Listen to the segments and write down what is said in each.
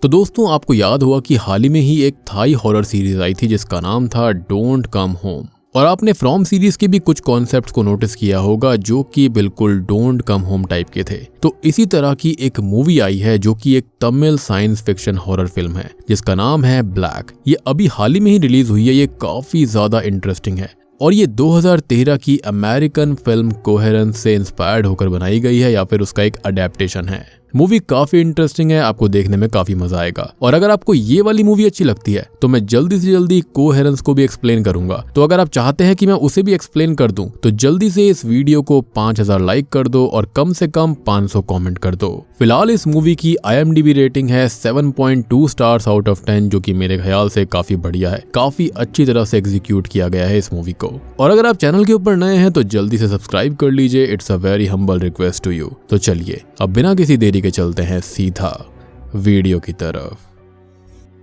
तो दोस्तों आपको याद होगा कि हाल ही में ही एक थाई हॉरर सीरीज आई थी जिसका नाम था डोंट कम होम, और आपने फ्रॉम सीरीज के भी कुछ कॉन्सेप्ट्स को नोटिस किया होगा जो कि बिल्कुल डोंट कम होम टाइप के थे। तो इसी तरह की एक मूवी आई है जो कि एक Tamil science fiction horror film है जिसका नाम है ब्लैक। ये अभी हाल ही में ही रिलीज हुई है। ये काफी ज्यादा इंटरेस्टिंग है और ये 2013 की अमेरिकन फिल्म कोहेरेंस से इंस्पायर्ड होकर बनाई गई है या फिर उसका एक अडेप्टेशन है। मूवी काफी इंटरेस्टिंग है, आपको देखने में काफी मजा आएगा। और अगर आपको ये वाली मूवी अच्छी लगती है तो मैं जल्दी से जल्दी कोहेरेंस को भी एक्सप्लेन करूंगा। तो अगर आप चाहते हैं कि मैं उसे भी एक्सप्लेन कर दूं तो जल्दी से इस वीडियो को 5000 लाइक कर दो और कम से कम 500 कमेंट कर दो। फिलहाल इस मूवी की IMDb रेटिंग है 7.2 स्टार्स आउट ऑफ 10, जो कि मेरे ख्याल से काफी बढ़िया है। काफी अच्छी तरह से एग्जीक्यूट किया गया है इस मूवी को। और अगर आप चैनल के ऊपर नए हैं तो जल्दी से सब्सक्राइब कर लीजिए। It's a very humble request to you. तो चलिए अब बिना किसी देरी के चलते हैं सीधा वीडियो की तरफ।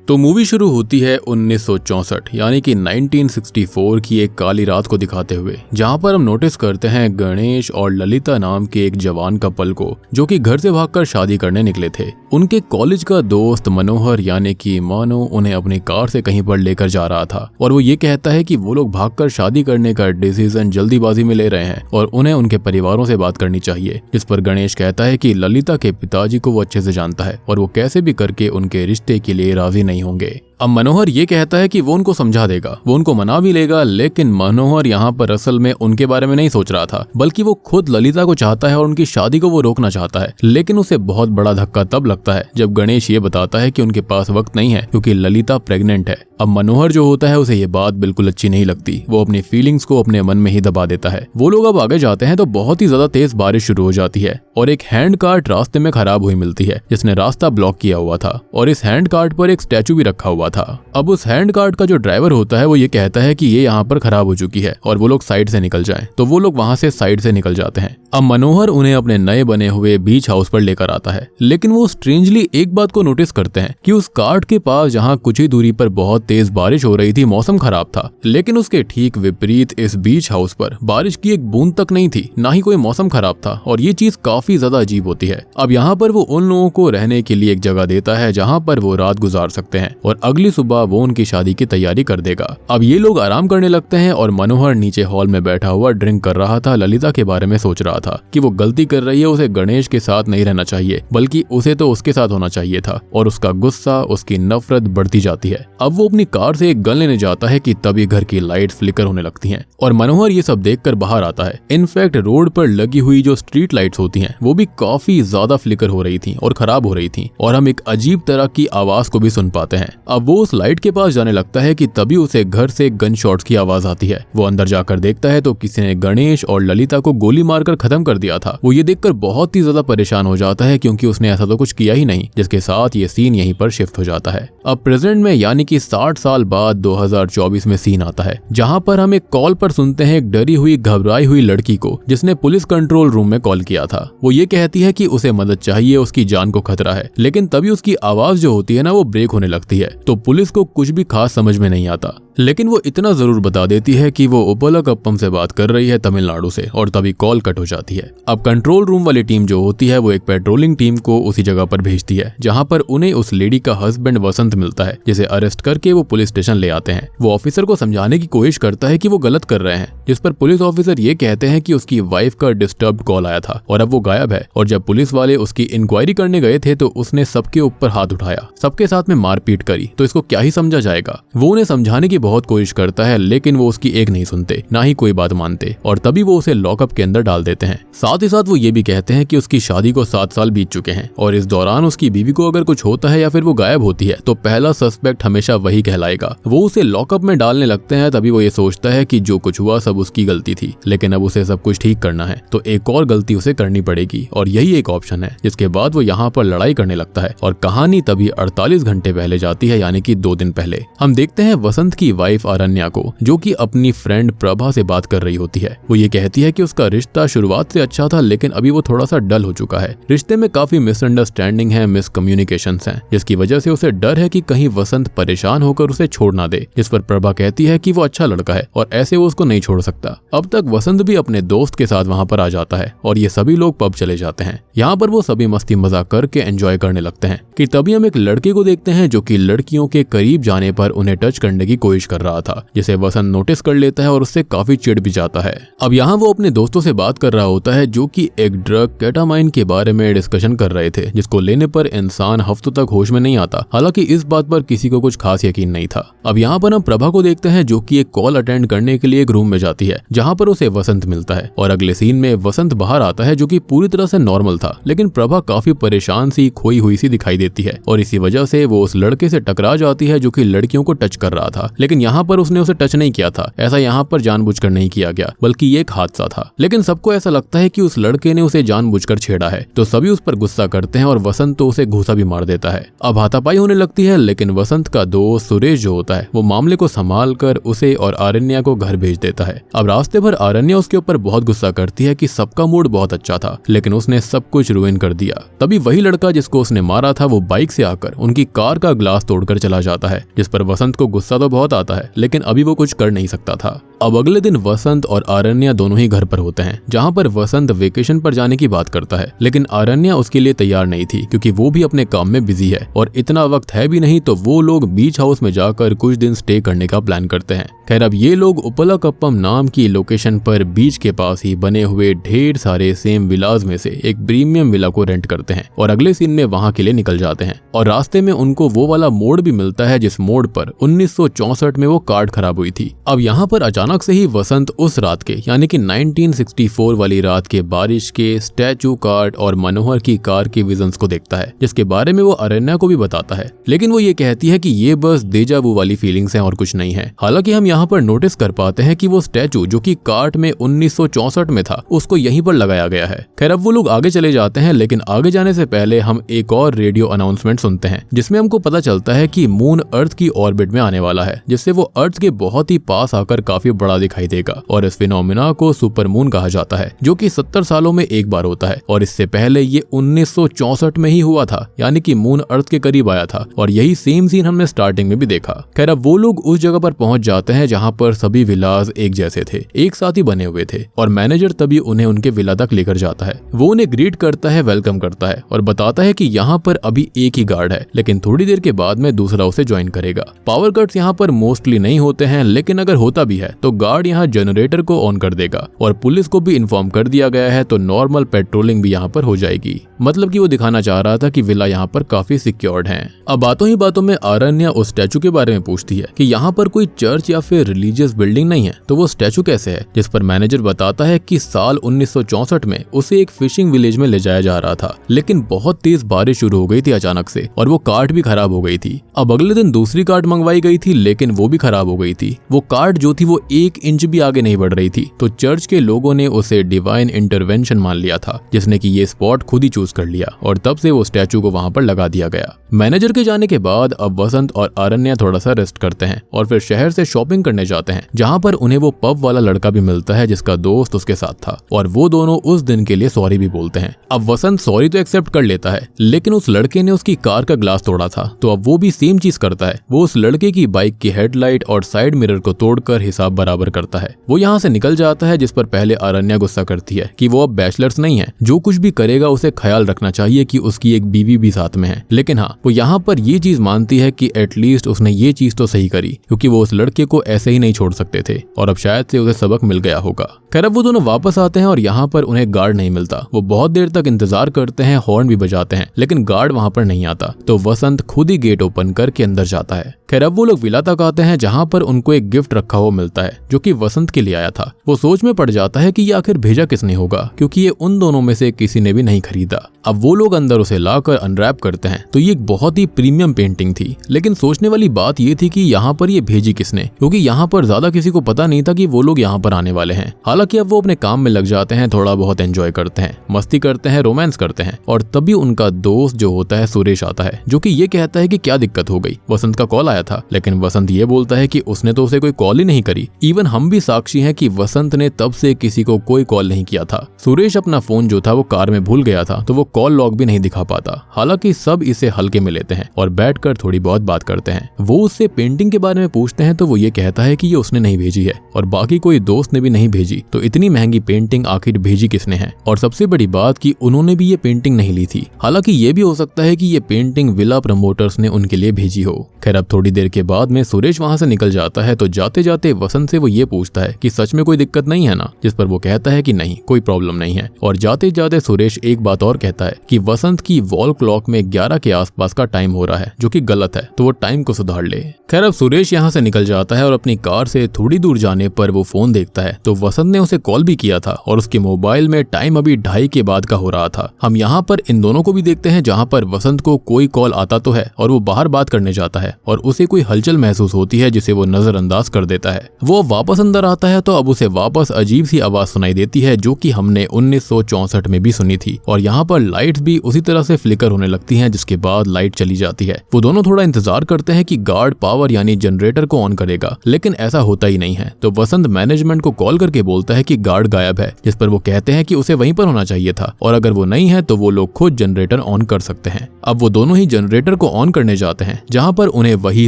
तो मूवी शुरू होती है 1964 यानी कि 1964 की एक काली रात को दिखाते हुए, जहां पर हम नोटिस करते हैं गणेश और ललिता नाम के एक जवान कपल को जो कि घर से भागकर शादी करने निकले थे। उनके कॉलेज का दोस्त मनोहर यानी कि मानो उन्हें अपनी कार से कहीं पर लेकर जा रहा था और वो ये कहता है कि वो लोग भागकर शादी करने का डिसीजन जल्दीबाजी में ले रहे हैं और उन्हें उनके परिवारों से बात करनी चाहिए। जिस पर गणेश कहता है कि ललिता के पिताजी को वो अच्छे से जानता है और वो कैसे भी करके उनके रिश्ते के लिए राजी नहीं होंगे। अब मनोहर ये कहता है कि वो उनको समझा देगा, वो उनको मना भी लेगा, लेकिन मनोहर यहाँ पर असल में उनके बारे में नहीं सोच रहा था बल्कि वो खुद ललिता को चाहता है और उनकी शादी को वो रोकना चाहता है। लेकिन उसे बहुत बड़ा धक्का तब लगता है जब गणेश ये बताता है कि उनके पास वक्त नहीं है क्योंकि ललिता प्रेग्नेंट है। अब मनोहर जो होता है उसे ये बात बिल्कुल अच्छी नहीं लगती। वो अपनी फीलिंग्स को अपने मन में ही दबा देता है। वो लोग अब आगे जाते हैं तो बहुत ही ज्यादा तेज बारिश शुरू हो जाती है और एक हैंड कार्ट रास्ते में खराब हुई मिलती है जिसने रास्ता ब्लॉक किया हुआ था और इस हैंड कार्ट पर एक स्टैचू भी रखा हुआ था। अब उस हैंड कार्ट का जो ड्राइवर होता है वो ये कहता है कि ये यहाँ पर खराब हो चुकी है और वो लोग साइड से निकल जाएं, तो वो लोग वहां से साइड से निकल जाते हैं। अब मनोहर उन्हें अपने नए बने हुए बीच हाउस पर लेकर आता है, लेकिन वो स्ट्रेंजली एक बात को नोटिस करते हैं कि उस कार्ट के पास जहाँ कुछ ही दूरी पर बहुत तेज बारिश हो रही थी, मौसम खराब था, लेकिन उसके ठीक विपरीत इस बीच हाउस पर बारिश की एक बूंद तक नहीं थी, ना ही कोई मौसम खराब था और ये चीज काफी ज्यादा अजीब होती है। अब यहाँ पर वो उन लोगों को रहने के लिए एक जगह देता है जहाँ पर वो रात गुजार सकते हैं और अगली सुबह वो उनकी शादी की तैयारी कर देगा। अब ये लोग आराम करने लगते हैं और मनोहर नीचे हॉल में बैठा हुआ ड्रिंक कर रहा था। ललिता के बारे में सोच रहा था कि वो गलती कर रही है, उसे गणेश के साथ नहीं रहना चाहिए बल्कि उसे तो उसके साथ होना चाहिए था और उसका गुस्सा, उसकी नफरत बढ़ती जाती है। अब वो अपनी कार से एक गन लेने जाता है कि तभी घर की लाइट फ्लिकर होने लगती हैं और मनोहर ये सब देखकर बाहर आता है। इनफैक्ट रोड पर लगी हुई जो स्ट्रीट लाइट्स होती हैं वो भी काफी ज्यादा फ्लिकर हो रही थी और खराब हो रही थी और हम एक अजीब तरह की आवाज को भी सुन पाते हैं। अब वो उस लाइट के पास जाने लगता है कि तभी उसे घर से गन शॉट्स की आवाज आती है। वो अंदर जाकर देखता है तो किसी ने गणेश और ललिता को गोली मारकर खत्म कर दिया था। वो ये देखकर बहुत ही ज्यादा परेशान हो जाता है क्योंकि उसने ऐसा तो कुछ किया ही नहीं, जिसके साथ ये सीन यहीं पर शिफ्ट हो जाता है। अब प्रेजेंट में यानी कि 60 साल बाद 2024 में सीन आता है जहां पर हम एक कॉल पर सुनते हैं एक डरी हुई घबराई हुई लड़की को जिसने पुलिस कंट्रोल रूम में कॉल किया था। वो ये कहती है कि उसे मदद चाहिए, उसकी जान को खतरा है, लेकिन तभी उसकी आवाज जो होती है ना वो ब्रेक होने लगती है। तो पुलिस को कुछ भी खास समझ में नहीं आता, लेकिन वो इतना जरूर बता देती है कि वो उपलकप्पम से बात कर रही है तमिलनाडु से और तभी कॉल कट हो जाती है। अब कंट्रोल रूम वाली टीम जो होती है वो एक पेट्रोलिंग टीम को उसी जगह पर भेजती है जहां पर उन्हें उस लेडी का हस्बैंड वसंत मिलता है जिसे अरेस्ट करके वो पुलिस स्टेशन ले आते हैं। वो ऑफिसर को समझाने की कोशिश करता है कि वो गलत कर रहे हैं, जिस पर पुलिस ऑफिसर ये कहते हैं कि उसकी वाइफ का डिस्टर्ब्ड कॉल आया था और अब वो गायब है और जब पुलिस वाले उसकी इंक्वायरी करने गए थे तो उसने सबके ऊपर हाथ उठाया, सबके साथ में मारपीट करी, तो इसको क्या ही समझा जाएगा। वो उन्हें समझाने की बहुत कोशिश करता है लेकिन वो उसकी एक नहीं सुनते, ना ही कोई बात मानते और तभी वो उसे लॉकअप के अंदर डाल देते हैं। साथ ही साथ वो ये भी कहते हैं कि उसकी शादी को 7 साल बीत चुके हैं और इस दौरान उसकी बीवी को अगर कुछ होता है या फिर वो गायब होती है तो पहला सस्पेक्ट हमेशा वही कहलाएगा। वो उसे लॉकअप में डालने लगते हैं। तभी वो ये सोचता है कि जो कुछ हुआ सब उसकी गलती थी, लेकिन अब उसे सब कुछ ठीक करना है तो एक और गलती उसे करनी पड़ेगी और यही एक ऑप्शन है। जिसके बाद वो यहाँ पर लड़ाई करने लगता है और कहानी तभी 48 घंटे पहले जाती है यानी कि 2 दिन पहले। हम देखते हैं वसंत की वाइफ आरण्या को, जो कि अपनी फ्रेंड प्रभा से बात कर रही होती है। वो ये कहती है कि उसका रिश्ता शुरुआत से अच्छा था, लेकिन अभी वो थोड़ा सा डल हो चुका है। रिश्ते में काफी मिसअंडरस्टैंडिंग है, मिसकम्युनिकेशंस हैं, जिसकी वजह से उसे डर है कि कहीं वसंत परेशान होकर उसे छोड़ ना दे। जिस पर प्रभा कहती है कि वो अच्छा लड़का है और ऐसे वो उसको नहीं छोड़ सकता। अब तक वसंत भी अपने दोस्त के साथ वहाँ पर आ जाता है और ये सभी लोग पब चले जाते हैं। यहाँ पर वो सभी मस्ती मजाक करके एंजॉय करने लगते हैं कि तभी हम एक लड़के को देखते हैं जो कि लड़कियों के करीब जाने पर उन्हें टच करने की कोशिश कर रहा था, जिसे वसंत नोटिस कर लेता है और उससे काफी चिढ़ भी जाता है। अब यहाँ वो अपने दोस्तों से बात कर रहा होता है जो कि एक ड्रग केटामाइन के बारे में डिस्कशन कर रहे थे, जिसको लेने पर इंसान हफ्तों तक होश में नहीं आता। हालांकि इस बात पर किसी को कुछ खास यकीन नहीं था। अब यहाँ पर हम प्रभा को देखते हैं जो कि एक कॉल अटेंड करने के लिए एक रूम में जाती है, जहाँ पर उसे वसंत मिलता है और अगले सीन में वसंत बाहर आता है जो कि पूरी तरह से नॉर्मल था, लेकिन प्रभा काफी परेशान सी, खोई हुई सी दिखाई देती है और इसी वजह से वो उस लड़के से टकरा जाती है जो कि लड़कियों को टच कर रहा था। लेकिन यहाँ पर उसने उसे टच नहीं किया था, ऐसा यहाँ पर जानबूझकर नहीं किया गया, बल्कि ये एक हादसा था। लेकिन सबको ऐसा लगता है कि उस लड़के ने उसे जानबूझकर छेड़ा है, तो सभी उस पर गुस्सा करते हैं और वसंत तो उसे घूसा भी मार देता है। अब हाथापाई होने लगती है, लेकिन वसंत का दोस्त सुरेश जो होता है वो मामले को संभाल कर उसे और आरण्या को घर भेज देता है। अब रास्ते भर आरण्या उसके ऊपर बहुत गुस्सा करती है कि सबका मूड बहुत अच्छा था, लेकिन उसने सब कुछ रुइन कर दिया। तभी वही लड़का जिसको उसने मारा था वो बाइक से आकर उनकी कार का ग्लास तोड़कर चला जाता है, जिस पर वसंत को गुस्सा तो बहुत आता है, लेकिन अभी वो कुछ कर नहीं सकता था। अब अगले दिन वसंत और आरण्या दोनों ही घर पर होते हैं, जहाँ पर वसंत वेकेशन पर जाने की बात करता है, लेकिन आरण्या उसके लिए तैयार नहीं थी क्योंकि वो भी अपने काम में बिजी है और इतना वक्त है भी नहीं। तो वो लोग बीच हाउस में जाकर कुछ दिन स्टे करने का प्लान करते हैं। खैर अब ये लोग उपलाकप्पम नाम की लोकेशन पर बीच के पास ही बने हुए ढेर सारे सेम विलाज में से एक प्रीमियम विला को रेंट करते हैं और अगले सीन में वहां के लिए निकल जाते हैं। और रास्ते में उनको वो वाला मोड़ भी मिलता है जिस मोड़ पर 1964 में वो कार खराब हुई थी। अब यहाँ पर अचानक से ही वसंत उस रात के यानी कि 1964 वाली रात के बारिश के स्टैचू कार्ड और मनोहर की कार के विजन्स को देखता है, जिसके बारे में वो अरण्या को भी बताता है, लेकिन वो ये कहती है कि ये बस डेजा वू वाली फीलिंग्स हैं और कुछ नहीं है। हालांकि हम यहाँ पर नोटिस कर पाते हैं कि वो स्टैचू जो कि कार्ड में 1964 में था उसको यहीं पर लगाया गया है। खैर अब वो लोग आगे चले जाते हैं, लेकिन आगे जाने से पहले हम एक और रेडियो अनाउंसमेंट सुनते हैं जिसमें हमको पता चलता है कि मून अर्थ की ऑर्बिट में आने वाला है, जिससे वो अर्थ के बहुत ही पास आकर काफी बड़ा दिखाई देगा और इस फिनोमिना को सुपर मून कहा जाता है, जो कि 70 सालों में एक बार होता है और इससे पहले ये 1964 में ही हुआ था, यानी कि मून अर्थ के करीब आया था और यही सेम सीन हमने स्टार्टिंग में भी देखा। खैर अब वो लोग उस जगह पर पहुंच जाते हैं जहां पर सभी विलाज एक जैसे थे, एक साथ ही बने हुए थे और मैनेजर तभी उन्हें उनके विला तक लेकर जाता है। वो उन्हें ग्रीट करता है, वेलकम करता है और बताता है कि यहाँ पर अभी एक ही गार्ड है, लेकिन थोड़ी देर के बाद में दूसरा उसे ज्वाइन करेगा। पावर कट्स यहाँ पर मोस्टली नहीं होते हैं, लेकिन अगर होता भी है तो गार्ड यहाँ जनरेटर को ऑन कर देगा और पुलिस को भी इन्फॉर्म कर दिया गया है, तो नॉर्मल पेट्रोलिंग भी यहाँ पर हो जाएगी। मतलब कि वो दिखाना चाह रहा था कि विला यहाँ पर काफी सिक्योर्ड है। अब बातों ही बातों में आरण्या उस स्टैचू के बारे में पूछती है कि यहाँ पर कोई चर्च या फिर रिलीजियस बिल्डिंग नहीं है, तो वो स्टैचू कैसे है, जिस पर मैनेजर बताता है कि साल 1964 में उसे एक फिशिंग विलेज में ले जाया जा रहा था, लेकिन बहुत तेज बारिश शुरू हो गई थी अचानक से और वो कार्ड भी खराब हो गई थी। अब अगले दिन दूसरी कार्ड मंगवाई गई थी, लेकिन वो भी खराब हो गई थी। वो कार्ड जो थी वो 1 इंच भी आगे नहीं बढ़ रही थी, तो चर्च के लोगों ने उसे डिवाइन इंटरवेंशन मान लिया था, जिसने कि ये स्पॉट खुद ही चूज कर लिया और तब से वो स्टैचू को वहां पर लगा दिया गया। मैनेजर के जाने के बाद अब वसंत और आरण्या थोड़ा सा रेस्ट करते हैं और फिर शहर से शॉपिंग करने जाते हैं, जहां पर उन्हें वो पब वाला लड़का भी मिलता है जिसका दोस्त उसके साथ था और वो दोनों उस दिन के लिए सॉरी भी बोलते हैं। अब वसंत सॉरी तो एक्सेप्ट कर लेता है, लेकिन उस लड़के ने उसकी कार का ग्लास तोड़ा था, तो अब वो भी सेम चीज करता है। वो उस लड़के की बाइक की हेडलाइट और साइड मिरर को तोड़कर हिसाब बराबर करता है। वो यहाँ से निकल जाता है, जिस पर पहले आरण्या गुस्सा करती है कि वो अब बैचलर्स नहीं है, जो कुछ भी करेगा उसे ख्याल रखना चाहिए कि उसकी एक बीवी भी साथ में है। लेकिन हाँ, वो यहाँ पर ये चीज मानती है कि एटलीस्ट उसने ये चीज तो सही करी, क्योंकि वो उस लड़के को ऐसे ही नहीं छोड़ सकते थे और अब शायद से उसे सबक मिल गया होगा। खैर अब वो दोनों वापस आते हैं और यहाँ पर उन्हें गार्ड नहीं मिलता। वो बहुत देर तक इंतजार करते हैं, हॉर्न भी बजाते हैं, लेकिन गार्ड वहां पर नहीं आता, तो वसंत खुद ही गेट ओपन करके अंदर जाता है। खैर अब वो लोग विला तक आते हैं, जहाँ पर उनको एक गिफ्ट रखा हुआ मिलता है जो कि वसंत के लिए आया था। वो सोच में पड़ जाता है कि ये आखिर भेजा किसने होगा, क्योंकि ये उन दोनों में से किसी ने भी नहीं खरीदा। अब वो लोग अंदर उसे लाकर अनरैप करते हैं तो ये एक बहुत ही प्रीमियम पेंटिंग थी। लेकिन सोचने वाली बात ये थी कि यहाँ पर ये भेजी किसने, क्योंकि यहाँ पर ज्यादा किसी को पता नहीं था कि वो लोग यहाँ पर आने वाले हैं। हालांकि अब वो अपने काम में लग जाते हैं, थोड़ा बहुत एंजॉय करते हैं, मस्ती करते हैं, रोमांस करते हैं और तभी उनका दोस्त जो होता है सुरेश आता है, जो कि ये कहता है कि क्या दिक्कत हो गई, वसंत का कॉल आया था। लेकिन वसंत ये बोलता है कि उसने तो उसे कोई कॉल ही नहीं करी। इवन हम भी साक्षी हैं कि वसंत ने तब से किसी को कोई कॉल नहीं किया था। सुरेश अपना फोन जो था वो कार में भूल गया था तो वो कॉल लॉग भी नहीं दिखा पाता। हालांकि सब इसे हल्के में लेते हैं और बैठकर थोड़ी बहुत बात करते हैं। वो उससे पेंटिंग के बारे में पूछते हैं तो वो ये कहता है कि ये उसने नहीं भेजी है और बाकी कोई दोस्त ने भी नहीं भेजी, तो इतनी महंगी पेंटिंग आखिर भेजी किसने है। और सबसे बड़ी बात कि उन्होंने भी ये पेंटिंग नहीं ली थी। हालांकि ये भी हो सकता है कि ये पेंटिंग विला प्रमोटर्स ने उनके लिए भेजी हो। खैर अब थोड़ी देर के बाद में सुरेश वहां से निकल जाता है तो जाते जाते वसंत से वो ये पूछता है कि सच में कोई दिक्कत नहीं है ना, जिस पर वो कहता है कि नहीं, कोई प्रॉब्लम नहीं है। और जाते जाते सुरेश एक बात और कहता है कि वसंत की वॉल क्लॉक में 11 के आसपास का टाइम हो रहा है, जो कि गलत है, तो वो टाइम को सुधार ले। खैर अब सुरेश यहाँ से निकल जाता है और अपनी कार से थोड़ी दूर जाने पर वो फोन देखता है तो वसंत ने उसे कॉल भी किया था और उसके मोबाइल में टाइम अभी 2:30 के बाद का हो रहा था। हम यहाँ पर इन दोनों को भी देखते हैं जहाँ पर वसंत को कोई कॉल आता तो है और वो बाहर बात करने जाता है और उसे कोई हलचल महसूस होती है जिसे वो नजरअंदाज कर देता है। वो वापस अंदर आता है तो अब उसे वापस अजीब सी आवाज सुनाई देती है जो कि हमने 1964 में भी सुनी थी और यहाँ पर लाइट्स भी उसी तरह से फ्लिकर होने लगती हैं, जिसके बाद लाइट चली जाती है। वो दोनों थोड़ा इंतजार करते हैं कि गार्ड पावर यानी जनरेटर को ऑन करेगा, लेकिन ऐसा होता ही नहीं है। तो वसंत मैनेजमेंट को कॉल करके बोलता है कि गार्ड गायब है, जिस पर वो कहते हैं कि उसे वहीं पर होना चाहिए था और अगर वो नहीं है तो वो लोग खुद जनरेटर ऑन कर सकते हैं। अब वो दोनों ही जनरेटर को ऑन करने जाते हैं जहाँ पर उन्हें वही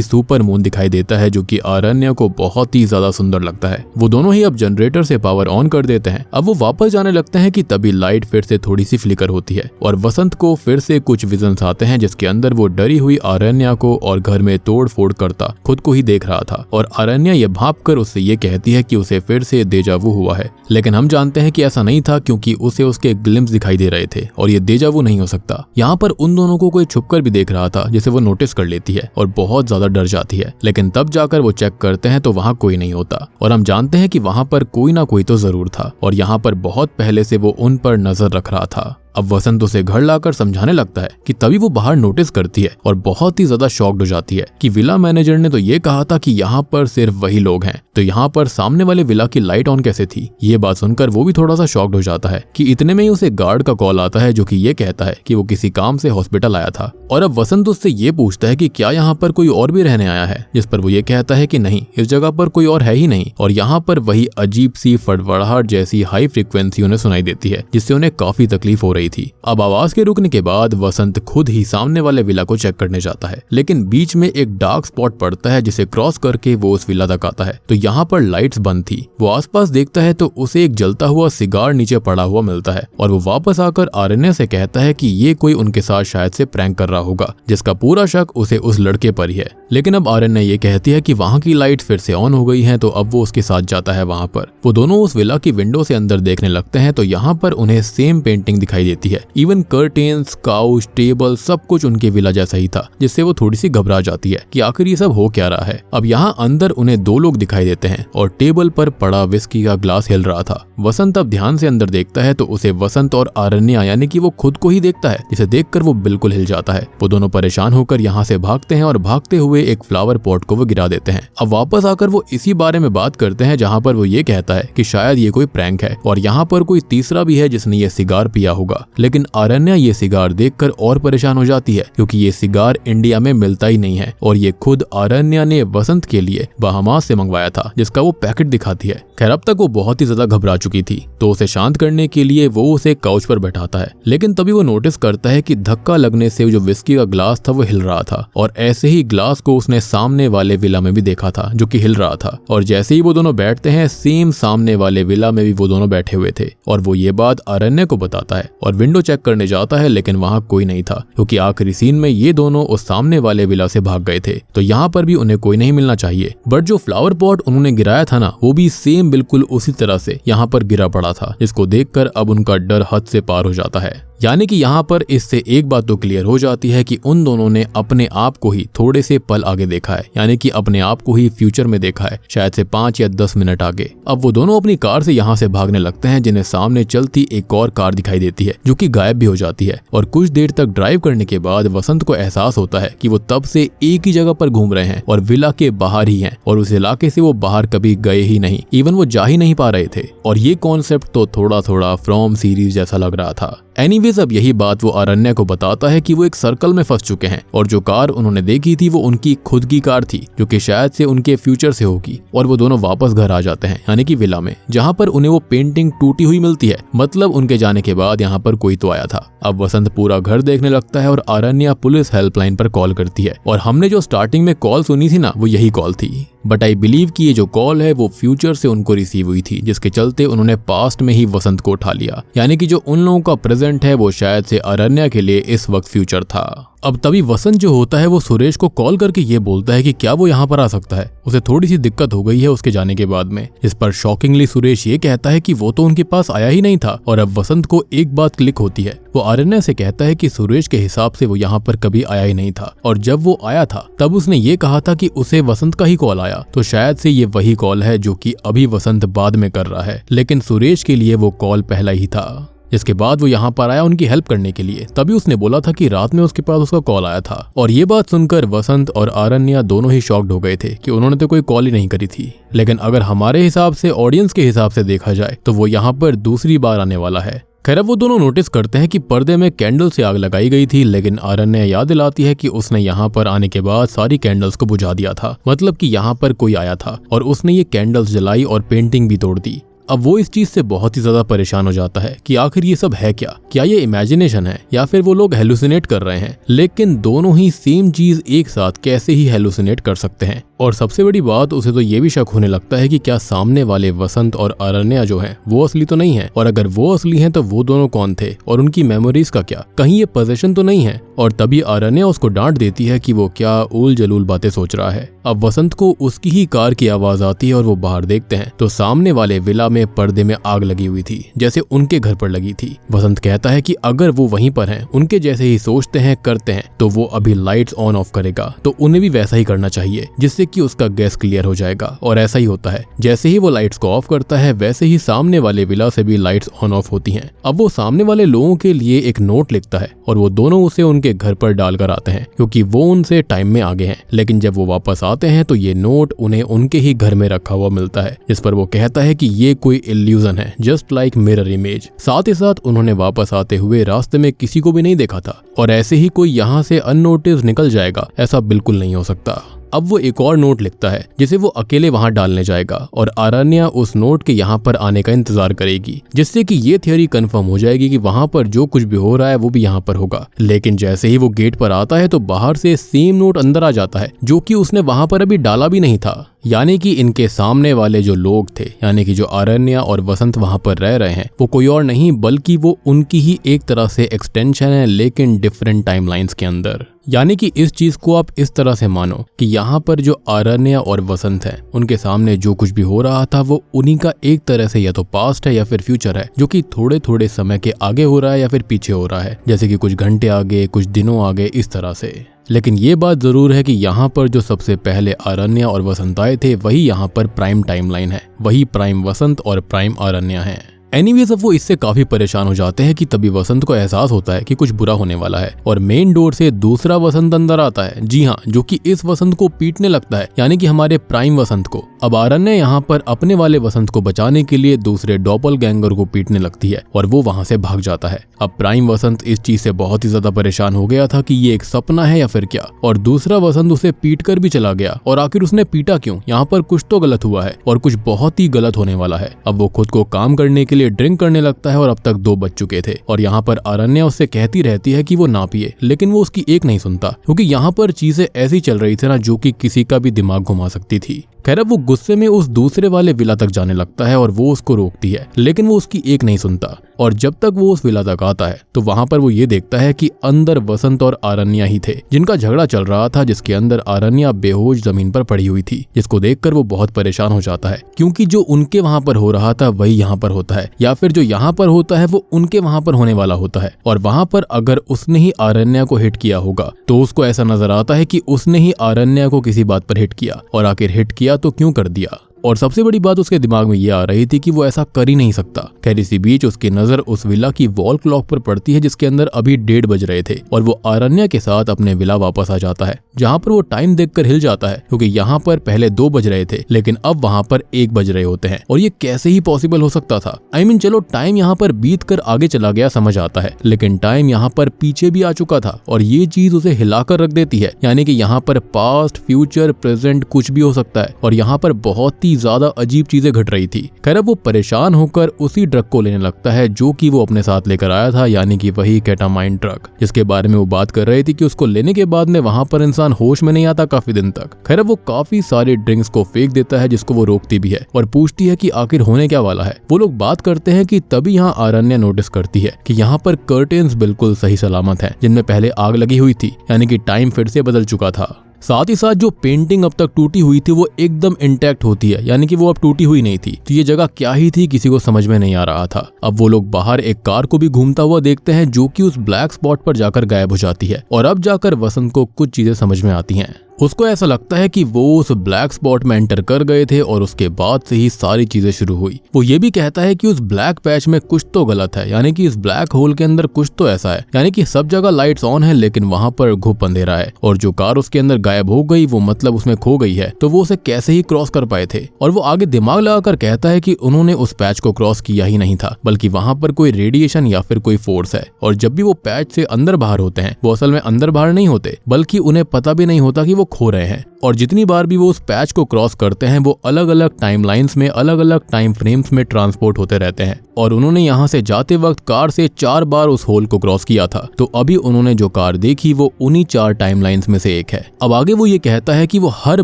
सुपर मून दिखाई देता है जो कि आरण्य को बहुत ही ज्यादा सुंदर लगता है। वो दोनों ही अब जनरेटर से पावर ऑन कर देते हैं। अब वो वापस जाने लगते हैं कि तभी लाइट फिर से थोड़ी सी फ्लिकर होती है और वसंत को फिर से कुछ विजन्स आते हैं जिसके अंदर वो डरी हुई आरण्य को और घर में तोड़ फोड़ करता खुद को ही देख रहा था और आरण्य ये भाप कर उससे ये कहती है कि उसे फिर से डेजावू हुआ है। लेकिन हम जानते हैं कि ऐसा नहीं था क्योंकि उसे उसके ग्लिम्स दिखाई दे रहे थे और ये डेजावू नहीं हो सकता। यहाँ पर उन दोनों को कोई छुपकर भी देख रहा था जिसे वो नोटिस कर लेती है और बहुत ज्यादा डर जाती है। लेकिन तब जाकर वो चेक करते हैं तो वहाँ कोई नहीं होता और हम जानते हैं कि वहाँ पर कोई ना कोई तो जरूर था और यहाँ पर बहुत पहले से वो उन पर नजर रख रहा था। अब वसंत उसे घर लाकर समझाने लगता है कि तभी वो बाहर नोटिस करती है और बहुत ही ज्यादा शॉक्ड हो जाती है कि विला मैनेजर ने तो ये कहा था कि यहाँ पर सिर्फ वही लोग हैं, तो यहाँ पर सामने वाले विला की लाइट ऑन कैसे थी। ये बात सुनकर वो भी थोड़ा सा शॉक्ड हो जाता है कि इतने में ही उसे गार्ड का कॉल आता है जो कि ये कहता है कि वो किसी काम से हॉस्पिटल आया था। और अब वसंत उससे ये पूछता है कि क्या यहाँ पर कोई और भी रहने आया है, जिस पर वो ये कहता है कि नहीं, इस जगह पर कोई और है ही नहीं। और यहाँ पर वही अजीब सी फड़फड़ाहट जैसी हाई फ्रिक्वेंसी उन्हें सुनाई देती है जिससे उन्हें काफी तकलीफ हो रही थी। अब आवाज के रुकने के बाद वसंत खुद ही सामने वाले विला को चेक करने जाता है, लेकिन बीच में एक डार्क स्पॉट पड़ता है जिसे क्रॉस करके वो उस विला तक आता है तो यहाँ पर लाइट्स बंद थी। वो आसपास देखता है तो उसे एक जलता हुआ सिगार नीचे पड़ा हुआ मिलता है और वो वापस आकर आरण्य से कहता है कि ये कोई उनके साथ शायद से प्रैंक कर रहा होगा, जिसका पूरा शक उसे उस लड़के पर ही है। लेकिन अब आरण्य ये कहती है कि वहाँ की लाइट फिर से ऑन हो गई है तो अब वो उसके साथ जाता है वहाँ पर। वो दोनों उस विला की विंडो से अंदर देखने लगते हैं तो यहाँ पर उन्हें सेम पेंटिंग दिखाई देती है। इवन कर्टेन्स, काउच, टेबल सब कुछ उनके विला जैसा ही था, जिससे वो थोड़ी सी घबरा जाती है कि आखिर ये सब हो क्या रहा है। अब यहाँ अंदर उन्हें दो लोग दिखाई देते हैं और टेबल पर पड़ा विस्की का ग्लास हिल रहा था। वसंत अब ध्यान से अंदर देखता है तो उसे वसंत और आरण्य यानी कि वो खुद को ही देखता है, जिसे देखकर वो बिल्कुल हिल जाता है। वो दोनों परेशान होकर यहाँ से भागते हैं और भागते हुए एक फ्लावर पॉट को वो गिरा देते हैं। अब वापस आकर वो इसी बारे में बात करते हैं जहाँ पर वो ये कहता है कि शायद ये कोई प्रैंक है और यहाँ पर कोई तीसरा भी है जिसने ये सिगार पिया होगा। लेकिन आरण्य ये सिगार देखकर और परेशान हो जाती है क्योंकि ये सिगार इंडिया में मिलता ही नहीं है और ये खुद आरण्य ने वसंत के लिए बहामास से मंगवाया था, जिसका वो पैकेट दिखाती है। खैर अब तक वो बहुत ही ज्यादा घबरा चुकी थी तो उसे शांत करने के लिए वो उसे काउच पर बैठाता है, लेकिन तभी वो नोटिस करता है कि धक्का लगने से जो विस्की का ग्लास था वो हिल रहा था और ऐसे ही ग्लास को उसने सामने वाले विला में भी देखा था जो कि हिल रहा था। और जैसे ही वो दोनों बैठते हैं सेम सामने वाले विला में भी वो दोनों बैठे हुए थे और वो ये बात आरण्य को बताता है और विंडो चेक करने जाता है, लेकिन वहां कोई नहीं था क्योंकि आखिरी सीन में ये दोनों उस सामने वाले विला से भाग गए थे। तो यहाँ पर भी उन्हें कोई नहीं मिलना चाहिए, बट जो फ्लावर पॉट उन्होंने गिराया था ना, वो भी सेम बिल्कुल उसी तरह से यहाँ पर गिरा पड़ा था, जिसको देखकर अब उनका डर हद से पार हो जाता है। यानी कि यहाँ पर इससे एक बात तो क्लियर हो जाती है कि उन दोनों ने अपने आप को ही थोड़े से पल आगे देखा है, यानी कि अपने आप को ही फ्यूचर में देखा है, शायद से 5 या 10 मिनट आगे। अब वो दोनों अपनी कार से यहाँ से भागने लगते हैं, जिन्हें सामने चलती एक और कार दिखाई देती है जो कि गायब भी हो जाती है। और कुछ देर तक ड्राइव करने के बाद वसंत को एहसास होता है कि वो तब से एक ही जगह पर घूम रहे हैं और विला के बाहर ही हैं, और उस इलाके से वो बाहर कभी गए ही नहीं, इवन वो जा ही नहीं पा रहे थे। और ये कॉन्सेप्ट तो थोड़ा थोड़ा फ्रॉम सीरीज जैसा लग रहा था। एनीवेज, अब यही बात वो अरण्या को बताता है कि वो एक सर्कल में फंस चुके हैं और जो कार उन्होंने देखी थी वो उनकी खुद की कार थी, जो कि शायद से उनके फ्यूचर से होगी। और वो दोनों वापस घर आ जाते हैं, यानी कि विला में, जहाँ पर उन्हें वो पेंटिंग टूटी हुई मिलती है। मतलब उनके जाने के बाद यहाँ पर कोई तो आया था। अब वसंत पूरा घर देखने लगता है और अरण्या पुलिस हेल्पलाइन पर कॉल करती है। और हमने जो स्टार्टिंग में कॉल सुनी थी ना, वो यही कॉल थी। बट आई बिलीव कि ये जो कॉल है वो फ्यूचर से उनको रिसीव हुई थी, जिसके चलते उन्होंने पास्ट में ही वसंत को उठा लिया। यानी कि जो उन लोगों का प्रेजेंट है वो शायद से अरण्या के लिए इस वक्त फ्यूचर था। अब तभी वसंत जो होता है वो सुरेश को कॉल करके ये बोलता है कि क्या वो यहाँ पर आ सकता है। उसे थोड़ी सी दिक्कत हो गई है उसके जाने के बाद में। इस पर शॉकिंगली सुरेश ये कहता है कि वो तो उनके पास आया ही नहीं था। और अब वसंत को एक बात क्लिक होती है। वो अरण्या से कहता है कि सुरेश के हिसाब से वो यहाँ पर कभी आया ही नहीं था, और जब वो आया था तब उसने ये कहा था कि उसे वसंत का ही कॉल आया। तो शायद से ये वही कॉल है जो कि अभी वसंत बाद में कर रहा है, लेकिन सुरेश के लिए वो कॉल पहला ही था। जिसके बाद वो यहाँ पर आया उनकी हेल्प करने के लिए। तभी उसने बोला था कि रात में उसके पास उसका कॉल आया था। और ये बात सुनकर वसंत और अरण्या दोनों ही शॉक्ड हो गए थे कि उन्होंने तो कोई कॉल ही नहीं करी थी। लेकिन अगर हमारे हिसाब से, ऑडियंस के हिसाब से देखा जाए तो वो यहाँ पर दूसरी बार आने वाला है। खैर, वो दोनों नोटिस करते हैं कि पर्दे में कैंडल से आग लगाई गई थी, लेकिन अरण्या याद दिलाती है कि उसने यहाँ पर आने के बाद सारी कैंडल्स को बुझा दिया था। मतलब कि यहाँ पर कोई आया था और उसने ये कैंडल्स जलाई और पेंटिंग भी तोड़ दी। अब वो इस चीज से बहुत ही ज्यादा परेशान हो जाता है कि आखिर ये सब है क्या ये इमेजिनेशन है या फिर वो लोग हेलुसिनेट कर रहे हैं। लेकिन दोनों ही सेम चीज एक साथ कैसे ही हेलुसिनेट कर सकते हैं। और सबसे बड़ी बात, उसे तो ये भी शक होने लगता है कि क्या सामने वाले वसंत और अरण्या जो हैं वो असली तो नहीं है, और अगर वो असली हैं तो वो दोनों कौन थे और उनकी मेमोरीज का क्या, कहीं ये पोजेशन तो नहीं है। और तभी अरण्या उसको डांट देती है कि वो क्या उल जलूल बातें सोच रहा है। अब वसंत को उसकी ही कार की आवाज आती है और वो बाहर देखते हैं तो सामने वाले विला में पर्दे में आग लगी हुई थी, जैसे उनके घर पर लगी थी। वसंत कहता है कि अगर वो वहीं पर हैं, उनके जैसे ही सोचते हैं करते हैं, तो वो अभी लाइट्स ऑन ऑफ करेगा, तो उन्हें भी वैसा ही करना चाहिए, जिससे कि उसका गैस क्लियर हो जाएगा। और ऐसा ही होता है। जैसे ही वो लाइट्स को ऑफ करता है वैसे ही सामने वाले विला से भी लाइट्स ऑन ऑफ होती हैं। अब वो सामने वाले लोगों के लिए एक नोट लिखता है और वो दोनों उसे उनके घर पर डालकर आते हैं, क्योंकि वो उनसे टाइम में आगे हैं। लेकिन जब वो वापस आते हैं तो ये नोट उन्हें उनके ही घर में रखा हुआ मिलता है, जिस पर वो कहता है कि ये कोई इल्यूजन है, जस्ट लाइक मिरर इमेज। साथ ही साथ उन्होंने वापस आते हुए रास्ते में किसी को भी नहीं देखा था, और ऐसे ही कोई यहाँ से अननोटिस निकल जाएगा, ऐसा बिल्कुल नहीं हो सकता। अब वो एक और नोट लिखता है जिसे वो अकेले वहां डालने जाएगा, और अरण्या उस नोट के यहाँ पर आने का इंतजार करेगी, जिससे कि ये थियोरी कंफर्म हो जाएगी कि वहां पर जो कुछ भी हो रहा है वो भी यहाँ पर होगा। लेकिन जैसे ही वो गेट पर आता है तो बाहर से सेम नोट अंदर आ जाता है, जो कि उसने वहां पर अभी डाला भी नहीं था। यानी कि इनके सामने वाले जो लोग थे, यानी कि जो अरण्या और वसंत वहां पर रह रहे हैं, वो कोई और नहीं बल्कि वो उनकी ही एक तरह से एक्सटेंशन है, लेकिन डिफरेंट टाइमलाइंस के अंदर। यानी कि इस चीज को आप इस तरह से मानो कि यहाँ पर जो अरण्या और वसंत है, उनके सामने जो कुछ भी हो रहा था वो उन्हीं का एक तरह से या तो पास्ट है या फिर फ्यूचर है, जो कि थोड़े थोड़े समय के आगे हो रहा है या फिर पीछे हो रहा है, जैसे कि कुछ घंटे आगे, कुछ दिनों आगे, इस तरह से। लेकिन ये बात जरूर है कि यहाँ पर जो सबसे पहले अरण्या और वसंत आए थे वही यहाँ पर प्राइम टाइमलाइन है, वही प्राइम वसंत और प्राइम अरण्या है। एनीवेज, अब वो इससे काफी परेशान हो जाते हैं कि तभी वसंत को एहसास होता है कि कुछ बुरा होने वाला है, और मेन डोर से दूसरा वसंत अंदर आता है। जी हाँ, जो कि इस वसंत को पीटने लगता है, यानी कि हमारे प्राइम वसंत को। अब अरण्या यहाँ पर अपने वाले वसंत को बचाने के लिए दूसरे डॉपलगैंगर को पीटने लगती है और वो वहां से भाग जाता है। अब प्राइम वसंत इस चीज से बहुत ही ज्यादा परेशान हो गया था कि ये एक सपना है या फिर क्या, और दूसरा वसंत उसे पीट कर भी चला गया। और आखिर उसने पीटा क्यों? यहाँ पर कुछ तो गलत हुआ है और कुछ बहुत ही गलत होने वाला है। अब वो खुद को काम करने के लिए ड्रिंक करने लगता है और अब तक 2 बज चुके थे, और यहाँ पर अरण्या उससे कहती रहती है कि वो ना पिए, लेकिन वो उसकी एक नहीं सुनता, क्योंकि यहाँ पर चीजें ऐसी चल रही थी ना जो कि किसी का भी दिमाग घुमा सकती थी। खैर अब वो गुस्से में उस दूसरे वाले विला तक जाने लगता है और वो उसको रोकती है, लेकिन वो उसकी एक नहीं सुनता। और जब तक वो उस विला तक आता है तो वहां पर वो ये देखता है कि अंदर वसंत और आरण्या ही थे, जिनका झगड़ा चल रहा था, जिसके अंदर आरण्या बेहोश जमीन पर पड़ी हुई थी, जिसको देखकर वो बहुत परेशान हो जाता है, क्योंकि जो उनके वहां पर हो रहा था वही यहाँ पर होता है, या फिर जो यहाँ पर होता है वो उनके वहां पर होने वाला होता है। और वहां पर अगर उसने ही आरण्या को हिट किया होगा तो उसको ऐसा नजर आता है कि उसने ही आरण्या को किसी बात पर हिट किया, और आखिर हिट किया तो क्यों कर दिया। और सबसे बड़ी बात उसके दिमाग में ये आ रही थी कि वो ऐसा कर ही नहीं सकता। खैर इसी बीच उसकी नजर उस विला की वॉल क्लॉक पर पड़ती है, जिसके अंदर अभी 1:30 बज रहे थे, और वो आरण्या के साथ अपने विला वापस आ जाता है, जहाँ पर वो टाइम देखकर हिल जाता है, क्योंकि यहाँ पर पहले 2 बज रहे थे लेकिन अब वहाँ पर 1 बज रहे होते हैं। और ये कैसे ही पॉसिबल हो सकता था। चलो टाइम यहाँ पर बीत कर आगे चला गया समझ आता है, लेकिन टाइम यहाँ पर पीछे भी आ चुका था, और ये चीज उसे हिलाकर रख देती है। यानी कि यहाँ पर पास्ट, फ्यूचर, प्रेजेंट कुछ भी हो सकता है, और यहाँ पर बहुत ही ज्यादा अजीब चीजें घट रही थी। खैर अब वो परेशान होकर उसी ड्रग को लेने लगता है जो कि वो अपने साथ लेकर आया था, यानी कि वही केटामाइन ड्रग, जिसके बारे में वो बात कर रही थी कि उसको लेने के बाद में वहां पर इंसान होश में नहीं आता काफी दिन तक। खैर अब वो काफी सारे ड्रिंक्स को फेंक देता है, जिसको वो रोकती भी है और पूछती है कि आखिर होने क्या वाला है। वो लोग बात करते हैं कि तभी यहाँ आरण्या नोटिस करती है कि यहाँ पर कर्टेन्स बिल्कुल सही सलामत है, जिनमें पहले आग लगी हुई थी, यानी कि टाइम फिर से बदल चुका था। साथ ही साथ जो पेंटिंग अब तक टूटी हुई थी वो एकदम इंटैक्ट होती है, यानी कि वो अब टूटी हुई नहीं थी। तो ये जगह क्या ही थी किसी को समझ में नहीं आ रहा था। अब वो लोग बाहर एक कार को भी घूमता हुआ देखते हैं, जो कि उस ब्लैक स्पॉट पर जाकर गायब हो जाती है। और अब जाकर वसंत को कुछ चीजें समझ में आती हैं। उसको ऐसा लगता है कि वो उस ब्लैक स्पॉट में एंटर कर गए थे और उसके बाद से ही सारी चीजें शुरू हुई। वो ये भी कहता है कि उस ब्लैक पैच में कुछ तो गलत है, यानी कि इस ब्लैक होल के अंदर कुछ तो ऐसा है, यानी कि सब जगह लाइट्स ऑन है लेकिन वहां पर घुप अंधेरा है। और जो कार उसके अंदर गायब हो गई वो मतलब उसमें खो गई है, तो वो उसे कैसे ही क्रॉस कर पाए थे। और वो आगे दिमाग लगाकर कहता है कि उन्होंने उस पैच को क्रॉस किया ही नहीं था, बल्कि वहां पर कोई रेडिएशन या फिर कोई फोर्स है। और जब भी वो पैच से अंदर बाहर होते हैं वो असल में अंदर बाहर नहीं होते, बल्कि उन्हें पता भी नहीं होता कि वो खो रहे हैं। और जितनी बार भी वो उस पैच को क्रॉस करते हैं वो अलग अलग टाइमलाइंस में, अलग अलग टाइम फ्रेम्स में ट्रांसपोर्ट होते रहते हैं। और उन्होंने यहाँ से जाते वक्त कार से 4 बार उस होल को क्रॉस किया था, तो अभी उन्होंने जो कार देखी वो उन्हीं 4 टाइमलाइंस में से एक है। अब आगे वो ये कहता है कि वो हर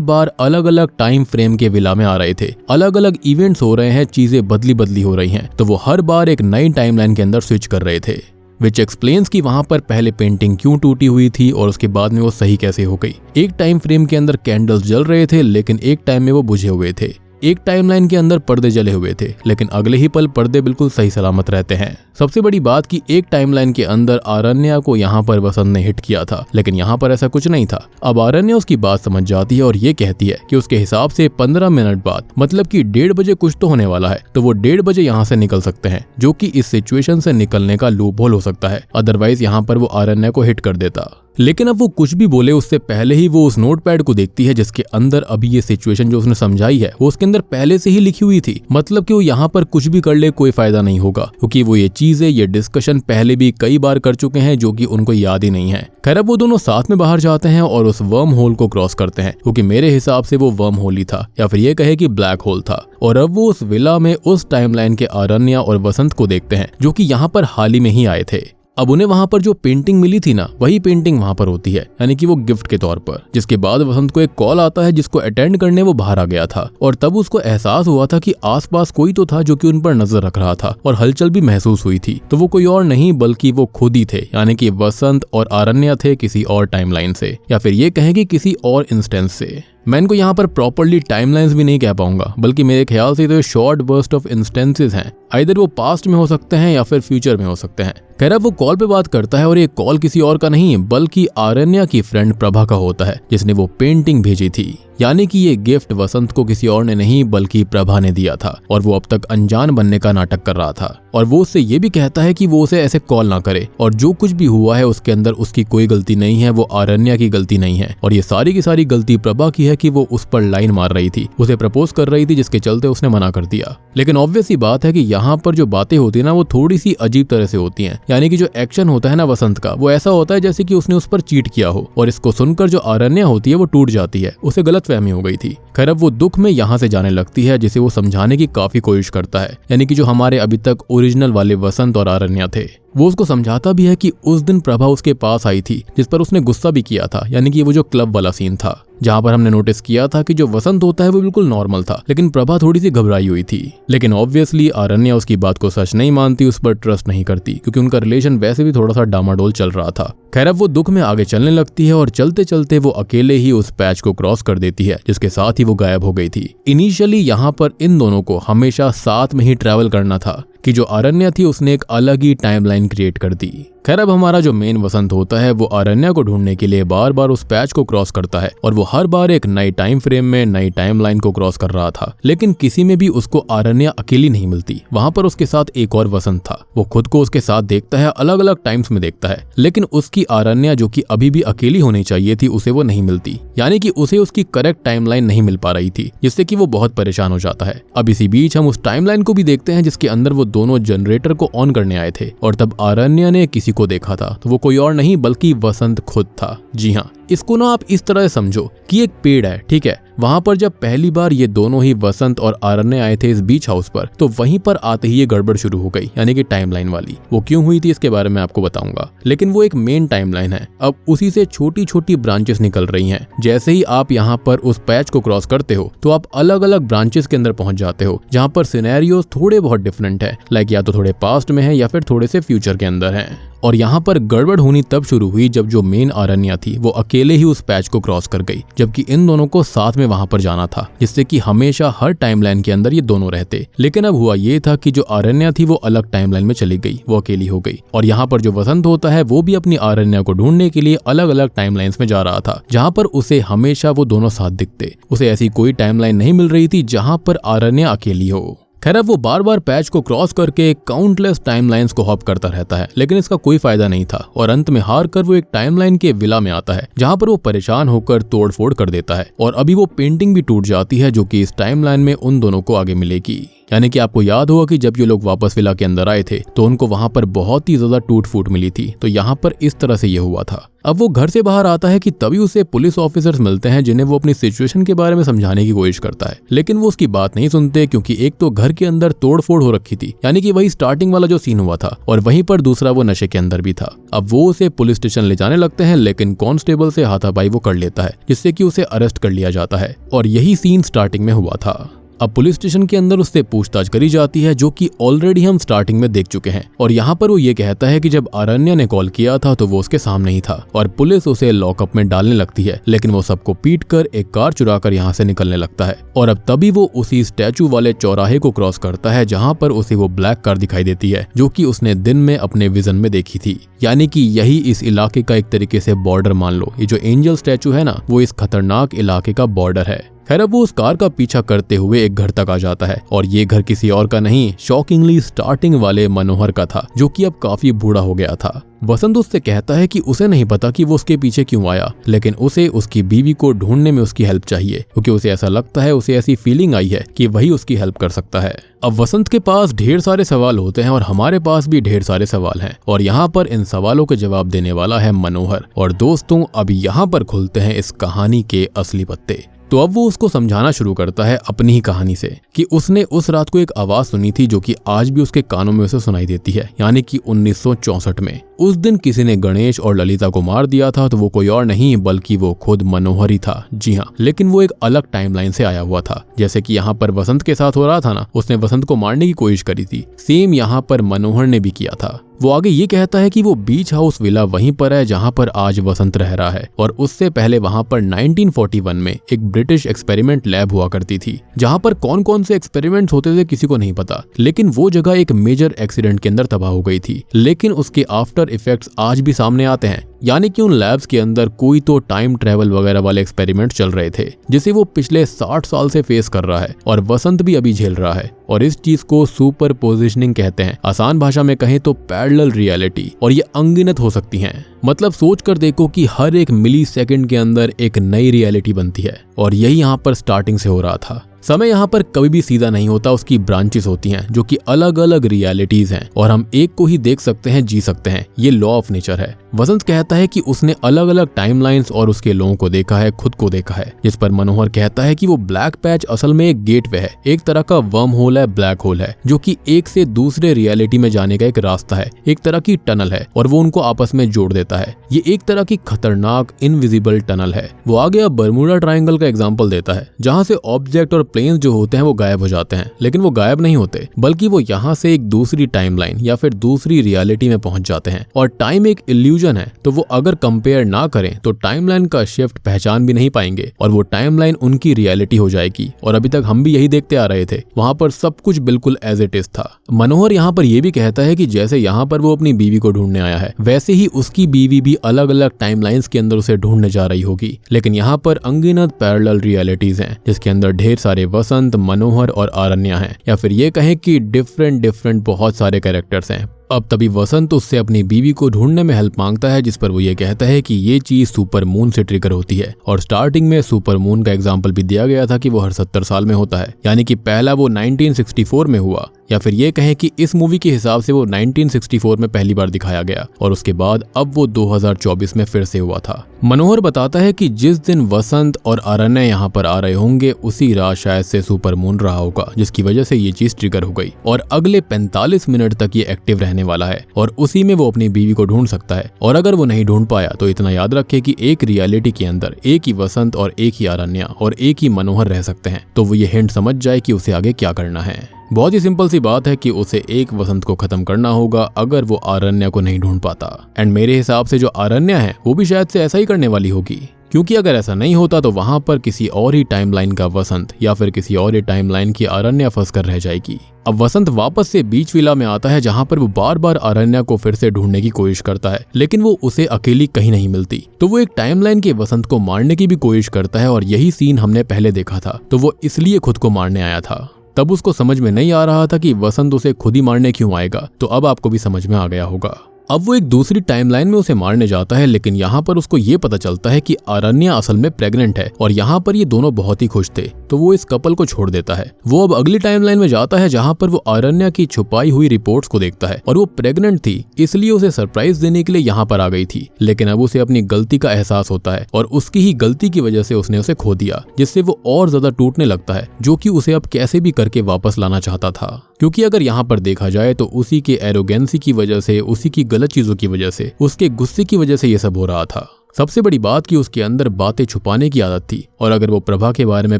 बार अलग अलग टाइम फ्रेम के विला में आ रहे थे, अलग अलग इवेंट्स हो रहे हैं, चीजें बदली बदली हो रही हैं, तो वो हर बार एक नई टाइमलाइन के अंदर स्विच कर रहे थे। विच एक्सप्लेन्स कि वहां पर पहले पेंटिंग क्यों टूटी हुई थी और उसके बाद में वो सही कैसे हो गई। एक टाइम फ्रेम के अंदर कैंडल्स जल रहे थे लेकिन एक टाइम में वो बुझे हुए थे। एक टाइमलाइन के अंदर पर्दे जले हुए थे लेकिन अगले ही पल पर्दे बिल्कुल सही सलामत रहते हैं। सबसे बड़ी बात कि एक टाइमलाइन के अंदर आरण्या को यहाँ पर वसंत ने हिट किया था, लेकिन यहाँ पर ऐसा कुछ नहीं था। अब आरण्या उसकी बात समझ जाती है और ये कहती है कि उसके हिसाब से 15 मिनट बाद, मतलब कि 1:30 बजे कुछ तो होने वाला है, तो वो 1:30 बजे यहाँ से निकल सकते हैं, जो कि इस सिचुएशन से निकलने का लूप होल हो सकता है। अदरवाइज यहाँ पर वो आरण्या को हिट कर देता। लेकिन अब वो कुछ भी बोले उससे पहले ही वो उस नोटपैड को देखती है, जिसके अंदर अभी ये सिचुएशन जो उसने समझाई है वो उसके अंदर पहले से ही लिखी हुई थी। मतलब कि वो यहाँ पर कुछ भी कर ले कोई फायदा नहीं होगा, क्योंकि वो ये चीजें, ये डिस्कशन पहले भी कई बार कर चुके हैं, जो कि उनको याद ही नहीं है। खैर अब वो दोनों साथ में बाहर जाते हैं और उस वर्म होल को क्रॉस करते हैं, क्योंकि मेरे हिसाब से वो वर्म होल ही था, या फिर ये कहे कि ब्लैक होल था। और अब वो उस विला में उस टाइमलाइन के आरण्या और वसंत को देखते हैं, जो कि यहाँ पर हाल ही में ही आए थे। अब उन्हें वहां पर जो पेंटिंग मिली थी ना, वही पेंटिंग वहां पर होती है, यानी कि वो गिफ्ट के तौर पर। जिसके बाद वसंत को एक कॉल आता है, जिसको अटेंड करने वो बाहर आ गया था, और तब उसको एहसास हुआ था कि आसपास कोई तो था जो कि उन पर नजर रख रहा था, और हलचल भी महसूस हुई थी। तो वो कोई और नहीं बल्कि वो खुद ही थे, यानी कि वसंत और आरण्या थे किसी और टाइमलाइन से, या फिर ये कहें कि किसी और इंस्टेंस से। मैं इनको यहाँ पर प्रॉपर्ली टाइमलाइंस भी नहीं कह पाऊंगा, बल्कि मेरे ख्याल से तो शॉर्ट बर्स्ट ऑफ इंस्टेंसेस हैं। आइदर वो पास्ट में हो सकते हैं या फिर फ्यूचर में हो सकते हैं। खैर अब वो कॉल पे बात करता है और ये कॉल किसी और का नहीं बल्कि आरण्या की फ्रेंड प्रभा का होता है, जिसने वो पेंटिंग भेजी थी। यानी कि ये गिफ्ट वसंत को किसी और ने नहीं बल्कि प्रभा ने दिया था, और वो अब तक अनजान बनने का नाटक कर रहा था। और वो उससे ये भी कहता है कि वो उसे ऐसे कॉल ना करे, और जो कुछ भी हुआ है उसके अंदर उसकी कोई गलती नहीं है, वो आरण्या की गलती नहीं है, और ये सारी की सारी गलती प्रभा की है कि वो उस पर लाइन मार रही थी, उसे प्रपोज कर रही थी, जिसके चलते उसने मना कर दिया। लेकिन ऑब्वियस ही बात है कि यहाँ पर जो बातें होती है ना वो थोड़ी सी अजीब तरह से होती हैं। यानी कि जो एक्शन होता है ना वसंत का, वो ऐसा होता है जैसे कि उसने उस पर चीट किया हो, और इसको सुनकर जो आरण्या होती है वो टूट जाती है, उसे गलतफहमी हो गई थी। खैर अब वो दुख में यहाँ से जाने लगती है, जिसे वो समझाने की काफी कोशिश करता है, यानी कि जो हमारे अभी तक ओरिजिनल वाले वसंत और आरण्या थे। वो उसको समझाता भी है कि उस दिन प्रभा उसके पास आई थी जिस पर उसने गुस्सा भी किया था, यानी कि वो जो क्लब वाला सीन था जहां पर हमने नोटिस किया था कि जो वसंत होता है वो बिल्कुल नॉर्मल था, लेकिन प्रभा थोड़ी सी घबराई हुई थी। लेकिन ऑब्वियसली आरण्या उसकी बात को सच नहीं मानती, उस पर ट्रस्ट नहीं करती क्योंकि उनका रिलेशन वैसे भी थोड़ा सा डामाडोल चल रहा था। खैर अब वो दुख में आगे चलने लगती है और चलते चलते वो अकेले ही उस पैच को क्रॉस कर देती है जिसके साथ ही वो गायब हो गई थी। इनिशियली यहाँ पर इन दोनों को हमेशा साथ में ही ट्रैवल करना था कि जो आरण्या थी उसने एक अलग ही टाइमलाइन क्रिएट कर दी। खैर अब हमारा जो मेन वसंत होता है वो आरण्या को ढूंढने के लिए बार बार उस पैच को क्रॉस करता है और वो हर बार एक नई टाइम फ्रेम में नई टाइमलाइन को क्रॉस कर रहा था, लेकिन किसी में भी उसको आरण्या अकेली नहीं मिलती। वहां पर उसके साथ एक और वसंत था। वो खुद को उसके साथ देखता है, अलग अलग टाइम्स में देखता है, लेकिन उसकी आरण्या जो कि अभी भी अकेली होनी चाहिए थी उसे वो नहीं मिलती, यानी कि उसे उसकी करेक्ट टाइमलाइन नहीं मिल पा रही थी, जिससे कि वो बहुत परेशान हो जाता है। अब इसी बीच हम उस टाइमलाइन को भी देखते हैं जिसके अंदर वो दोनों जनरेटर को ऑन करने आए थे और तब आरण्या ने किसी को देखा था, तो वो कोई और नहीं बल्कि वसंत खुद था। जी हाँ, इसको ना आप इस तरह से समझो कि एक पेड़ है, ठीक है। वहां पर जब पहली बार ये दोनों ही वसंत और आरण्य आए थे इस बीच हाउस पर, तो वहीं पर आते ही ये गड़बड़ शुरू हो गई, यानी कि टाइमलाइन वाली। वो क्यों हुई थी इसके बारे में आपको बताऊंगा, लेकिन वो एक मेन टाइमलाइन है। अब उसी से छोटी छोटी ब्रांचेस निकल रही हैं। जैसे ही आप यहाँ पर उस पैच को क्रॉस करते हो तो आप अलग अलग ब्रांचेस के अंदर पहुंच जाते हो जहाँ पर सिनेरियोस थोड़े बहुत डिफरेंट है, लाइक या तो थोड़े पास्ट में है या फिर थोड़े से फ्यूचर के अंदर है। और यहाँ पर गड़बड़ होनी तब शुरू हुई जब जो मेन आरण्या थी वो अकेले ही उस पैच को क्रॉस कर गई, जबकि इन दोनों को साथ में वहां पर जाना था, जिससे कि हमेशा हर टाइमलाइन के अंदर ये दोनों रहते। लेकिन अब हुआ ये था कि जो आरण्या थी वो अलग टाइमलाइन में चली गई, वो अकेली हो गई। और यहाँ पर जो वसंत होता है वो भी अपनी आरण्या को ढूंढने के लिए अलग अलग टाइमलाइंस में जा रहा था, जहाँ पर उसे हमेशा वो दोनों साथ दिखते। उसे ऐसी कोई टाइमलाइन नहीं मिल रही थी जहाँ पर आरण्या अकेली हो। खैर अब वो बार बार पैच को क्रॉस करके काउंटलेस टाइमलाइंस को हॉप करता रहता है, लेकिन इसका कोई फायदा नहीं था और अंत में हार कर वो एक टाइमलाइन के विला में आता है जहां पर वो परेशान होकर तोड़फोड़ कर देता है और अभी वो पेंटिंग भी टूट जाती है जो कि इस टाइमलाइन में उन दोनों को आगे मिलेगी। यानी कि आपको याद होगा कि जब ये लोग वापस विला के अंदर आए थे तो उनको वहां पर बहुत ही ज्यादा टूट फूट मिली थी, तो यहाँ पर इस तरह से ये हुआ था। अब वो घर से बाहर आता है कि तभी उसे पुलिस ऑफिसर्स मिलते हैं जिन्हें वो अपनी सिचुएशन के बारे में समझाने की कोशिश करता है, लेकिन वो उसकी बात नहीं सुनते क्योंकि एक तो घर के अंदर तोड़फोड़ हो रखी थी, यानी कि वही स्टार्टिंग वाला जो सीन हुआ था, और वहीं पर दूसरा वो नशे के अंदर भी था। अब वो उसे पुलिस स्टेशन ले जाने लगते हैं, लेकिन कांस्टेबल से हाथापाई वो कर लेता है जिससे कि उसे अरेस्ट कर लिया जाता है और यही सीन स्टार्टिंग में हुआ था। अब पुलिस स्टेशन के अंदर उससे पूछताछ करी जाती है जो कि ऑलरेडी हम स्टार्टिंग में देख चुके हैं, और यहाँ पर वो ये कहता है कि जब आरण्या ने कॉल किया था तो वो उसके सामने ही था और पुलिस उसे लॉकअप में डालने लगती है, लेकिन वो सबको पीट कर एक कार चुरा कर यहाँ से निकलने लगता है। और अब तभी वो उसी स्टैचू वाले चौराहे को क्रॉस करता है जहाँ पर उसे वो ब्लैक कार दिखाई देती है जो कि उसने दिन में अपने विजन में देखी थी, यानी कि यही इस इलाके का एक तरीके से बॉर्डर मान लो। ये जो एंजल स्टैचू है ना, वो इस खतरनाक इलाके का बॉर्डर है। खैर अब वो उस कार का पीछा करते हुए एक घर तक आ जाता है और ये घर किसी और का नहीं, शॉकिंगली स्टार्टिंग वाले मनोहर का था जो कि अब काफी बूढ़ा हो गया था। वसंत उससे कहता है कि उसे नहीं पता कि वो उसके पीछे क्यों आया, लेकिन उसे उसकी बीवी को ढूंढने में उसकी हेल्प चाहिए क्योंकि उसे ऐसा लगता है, उसे ऐसी फीलिंग आई है कि वही उसकी हेल्प कर सकता है। अब वसंत के पास ढेर सारे सवाल होते हैं और हमारे पास भी ढेर सारे सवाल हैं, और यहाँ पर इन सवालों के जवाब देने वाला है मनोहर। और दोस्तों अब यहाँ पर खुलते हैं इस कहानी के असली पत्ते। तो अब वो उसको समझाना शुरू करता है अपनी ही कहानी से कि उसने उस रात को एक आवाज सुनी थी जो कि आज भी उसके कानों में उसे सुनाई देती है, यानी कि 1964 में उस दिन किसी ने गणेश और ललिता को मार दिया था, तो वो कोई और नहीं बल्कि वो खुद मनोहर ही था। जी हाँ, लेकिन वो एक अलग टाइमलाइन से आया हुआ था। जैसे कि यहाँ पर वसंत के साथ हो रहा था ना, उसने वसंत को मारने की कोशिश करी थी, सेम यहाँ पर मनोहर ने भी किया था। वो आगे ये कहता है कि वो बीच हाउस विला वहीं पर है जहां पर आज वसंत रह रहा है, और उससे पहले वहां पर 1941 में एक ब्रिटिश एक्सपेरिमेंट लैब हुआ करती थी जहां पर कौन कौन से एक्सपेरिमेंट्स होते थे किसी को नहीं पता, लेकिन वो जगह एक मेजर एक्सीडेंट के अंदर तबाह हो गई थी। लेकिन उसके आफ्टर इफेक्ट्स आज भी सामने आते हैं, यानी कि उन लैब्स के अंदर कोई तो टाइम ट्रेवल वगैरह वाले एक्सपेरिमेंट चल रहे थे जिसे वो पिछले 60 साल से फेस कर रहा है, और वसंत भी अभी झेल रहा है। और इस चीज को सुपर पोजिशनिंग कहते हैं, आसान भाषा में कहें तो पैरेलल रियलिटी, और ये अनगिनत हो सकती हैं। मतलब सोच कर देखो कि हर एक मिली सेकंड के अंदर एक नई रियलिटी बनती है, और यही यहाँ पर स्टार्टिंग से हो रहा था। समय यहाँ पर कभी भी सीधा नहीं होता, उसकी ब्रांचेस होती हैं जो कि अलग अलग रियलिटीज हैं और हम एक को ही देख सकते हैं, जी सकते हैं। ये लॉ ऑफ नेचर है। वसंत कहता है कि उसने अलग अलग टाइमलाइंस और उसके लोगों को देखा है, खुद को देखा है, जिस पर मनोहर कहता है कि वो ब्लैक पैच असल में एक गेटवे है, एक तरह का वर्म होल है, ब्लैक होल है, जो कि एक से दूसरे रियलिटी में जाने का एक रास्ता है, एक तरह की टनल है और वो उनको आपस में जोड़ देता है। ये एक तरह की खतरनाक इनविजिबल टनल है। वो आगे अब बर्मुडा ट्रायंगल का एग्जाम्पल देता है, जहाँ से ऑब्जेक्ट और प्लेन्स जो होते हैं वो गायब हो जाते हैं, लेकिन वो गायब नहीं होते, बल्कि वो यहाँ से एक दूसरी टाइमलाइन या फिर दूसरी रियलिटी में पहुंच जाते हैं। और टाइम एक इल्यूजन है, तो वो अगर कंपेयर ना करें तो टाइमलाइन का शिफ्ट पहचान भी नहीं पाएंगे और वो टाइमलाइन उनकी रियलिटी हो जाएगी। और अभी तक हम भी यही देखते आ रहे थे, वहां पर सब कुछ बिल्कुल एज इट इज था। मनोहर यहाँ पर यह भी कहता है कि जैसे यहाँ पर वो अपनी बीवी को ढूंढने आया है, वैसे ही उसकी बीवी भी अलग अलग टाइमलाइंस के अंदर उसे ढूंढने जा रही होगी। लेकिन यहाँ पर अनगिनत पैरेलल रियलिटीज हैं, जिसके अंदर ढेर सारे वसंत, मनोहर और आरण्या हैं, या फिर ये कहें कि डिफरेंट बहुत सारे कैरेक्टर्स हैं। अब तभी वसंत उससे अपनी बीवी को ढूंढने में हेल्प मांगता है, जिस पर वो ये कहता है कि ये चीज सुपर मून से ट्रिगर होती है। और स्टार्टिंग में सुपर मून का एग्जाम्पल भी दिया गया था कि वो हर 70 साल में होता है, यानी कि पहला वो 1964 में हुआ, या फिर ये कहें कि इस मूवी के हिसाब से वो 1964 में पहली बार दिखाया गया और उसके बाद अब वो 2024 में फिर से हुआ था। मनोहर बताता है कि जिस दिन वसंत और आरण्य यहाँ पर आ रहे होंगे उसी रात शायद से सुपर मून रहा होगा, जिसकी वजह से ये चीज ट्रिगर हो गई और अगले 45 मिनट तक ये एक्टिव रहने वाला है और उसी में वो अपनी बीवी को ढूंढ सकता है। और अगर वो नहीं ढूंढ पाया तो इतना याद रखे कि एक रियलिटी के अंदर एक ही वसंत और एक ही आरण्या और एक ही मनोहर रह सकते हैं, तो वो ये हिंट समझ जाए कि उसे आगे क्या करना है। बहुत ही सिंपल सी बात है कि उसे एक वसंत को खत्म करना होगा अगर वो आरण्या को नहीं ढूंढ पाता। एंड मेरे हिसाब से जो आरण्या है वो भी शायद से ऐसा ही करने वाली होगी, क्योंकि अगर ऐसा नहीं होता तो वहां पर किसी और ही टाइमलाइन का वसंत या फिर किसी और ही टाइमलाइन की आरण्या फंस कर रह जाएगी। अब वसंत वापस से बीच विला में आता है, जहां पर वो बार बार आरण्या को फिर से ढूंढने की कोशिश करता है, लेकिन वो उसे अकेली कहीं नहीं मिलती। तो वो एक टाइमलाइन के वसंत को मारने की भी कोशिश करता है और यही सीन हमने पहले देखा था, तो वो इसलिए खुद को मारने आया था। तब उसको समझ में नहीं आ रहा था कि वसंत उसे खुद ही मारने क्यों आएगा, तो अब आपको भी समझ में आ गया होगा। अब वो एक दूसरी टाइमलाइन में उसे मारने जाता है, लेकिन यहाँ पर उसको ये पता चलता है कि आरण्या असल में प्रेग्नेंट है और यहाँ पर ये दोनों बहुत ही खुश थे, तो वो इस कपल को छोड़ देता है। वो अब अगली टाइमलाइन में जाता है, जहाँ पर वो आरण्या की छुपाई हुई रिपोर्ट्स को देखता है और वो प्रेग्नेंट थी, इसलिए उसे सरप्राइज देने के लिए यहाँ पर आ गई थी। लेकिन अब उसे अपनी गलती का एहसास होता है और उसकी ही गलती की वजह से उसने उसे खो दिया, जिससे वो और ज्यादा टूटने लगता है, जो कि उसे अब कैसे भी करके वापस लाना चाहता था। क्योंकि अगर यहाँ पर देखा जाए तो उसी के एरोगेंसी की वजह से, उसी की गलत चीजों की वजह से, उसके गुस्से की वजह से ये सब हो रहा था। सबसे बड़ी बात कि उसके अंदर बातें छुपाने की आदत थी, और अगर वो प्रभा के बारे में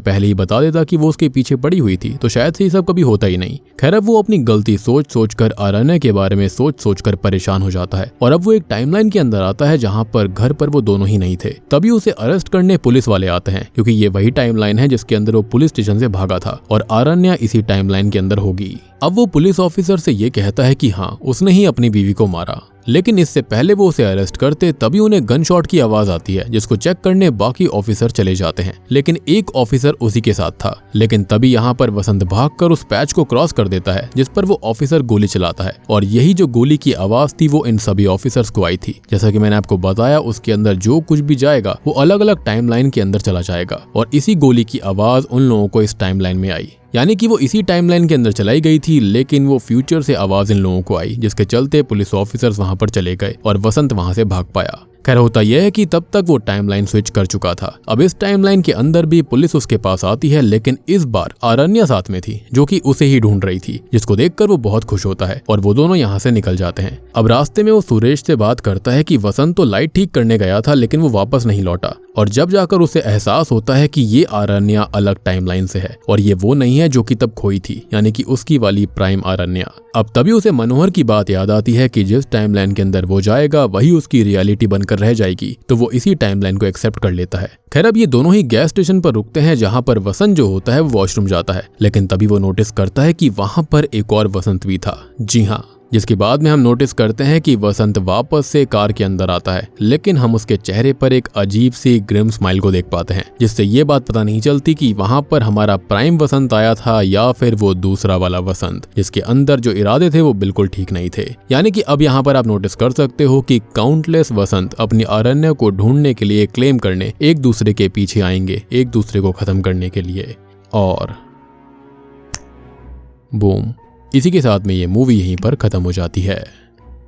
पहले ही बता देता कि वो उसके पीछे पड़ी हुई थी तो शायद से ये सब कभी होता ही नहीं। खैर, अब वो अपनी गलती सोच सोच कर, आरण्या के बारे में सोच सोच कर परेशान हो जाता है और अब वो एक टाइमलाइन के अंदर आता है जहाँ पर घर पर वो दोनों ही नहीं थे। तभी उसे अरेस्ट करने पुलिस वाले आते हैं, क्योंकि ये वही टाइमलाइन है जिसके अंदर वो पुलिस स्टेशन से भागा था और आरण्या इसी टाइमलाइन के अंदर होगी। अब वो पुलिस ऑफिसर से ये कहता है कि हाँ, उसने ही अपनी बीवी को मारा, लेकिन इससे पहले वो उसे अरेस्ट करते तभी उन्हें गन शॉट की आवाज आती है, जिसको चेक करने बाकी ऑफिसर चले जाते हैं, लेकिन एक ऑफिसर उसी के साथ था। लेकिन तभी यहाँ पर वसंत भागकर उस पैच को क्रॉस कर देता है, जिस पर वो ऑफिसर गोली चलाता है, और यही जो गोली की आवाज थी वो इन सभी ऑफिसर्स को आई थी। जैसा कि मैंने आपको बताया, उसके अंदर जो कुछ भी जाएगा वो अलग अलग टाइमलाइन के अंदर चला जाएगा, और इसी गोली की आवाज उन लोगों को इस टाइमलाइन में आई, यानी कि वो इसी टाइमलाइन के अंदर चलाई गई थी, लेकिन वो फ्यूचर से आवाज इन लोगों को आई, जिसके चलते पुलिस ऑफिसर्स वहां पर चले गए और वसंत वहां से भाग पाया। खैर, होता यह है कि तब तक वो टाइमलाइन स्विच कर चुका था। अब इस टाइमलाइन के अंदर भी पुलिस उसके पास आती है, लेकिन इस बार आरण्या साथ में थी, जो कि उसे ही ढूंढ रही थी, जिसको देखकर वो बहुत खुश होता है और वो दोनों यहाँ से निकल जाते हैं। अब रास्ते में वो सुरेश से बात करता है कि वसंत तो लाइट ठीक करने गया था, लेकिन वो वापस नहीं लौटा, और जब जाकर उसे एहसास होता है कि ये आरण्या अलग टाइमलाइन से है और ये वो नहीं है जो कि तब खोई थी, यानी कि उसकी वाली प्राइम आरण्या। अब तभी उसे मनोहर की बात याद आती है कि जिस टाइमलाइन के अंदर वो जाएगा वही उसकी रियलिटी बनकर रह जाएगी, तो वो इसी टाइमलाइन को एक्सेप्ट कर लेता है। खैर, अब ये दोनों ही गैस स्टेशन पर रुकते हैं, जहां पर वसंत जो होता है वो वॉशरूम जाता है, लेकिन तभी वो नोटिस करता है कि वहां पर एक और वसंत भी था। जी हाँ, जिसके बाद में हम नोटिस करते हैं कि वसंत वापस से कार के अंदर आता है, लेकिन हम उसके चेहरे पर एक अजीब सी ग्रिम स्माइल को देख पाते हैं, जिससे ये बात पता नहीं चलती कि वहां पर हमारा प्राइम वसंत आया था या फिर वो दूसरा वाला वसंत, जिसके अंदर जो इरादे थे वो बिल्कुल ठीक नहीं थे। यानी कि अब यहाँ पर आप नोटिस कर सकते हो कि काउंटलेस वसंत अपनी आरण्या को ढूंढने के लिए, क्लेम करने एक दूसरे के पीछे आएंगे, एक दूसरे को खत्म करने के लिए। और बूम, इसी के साथ में ये मूवी यहीं पर खत्म हो जाती है।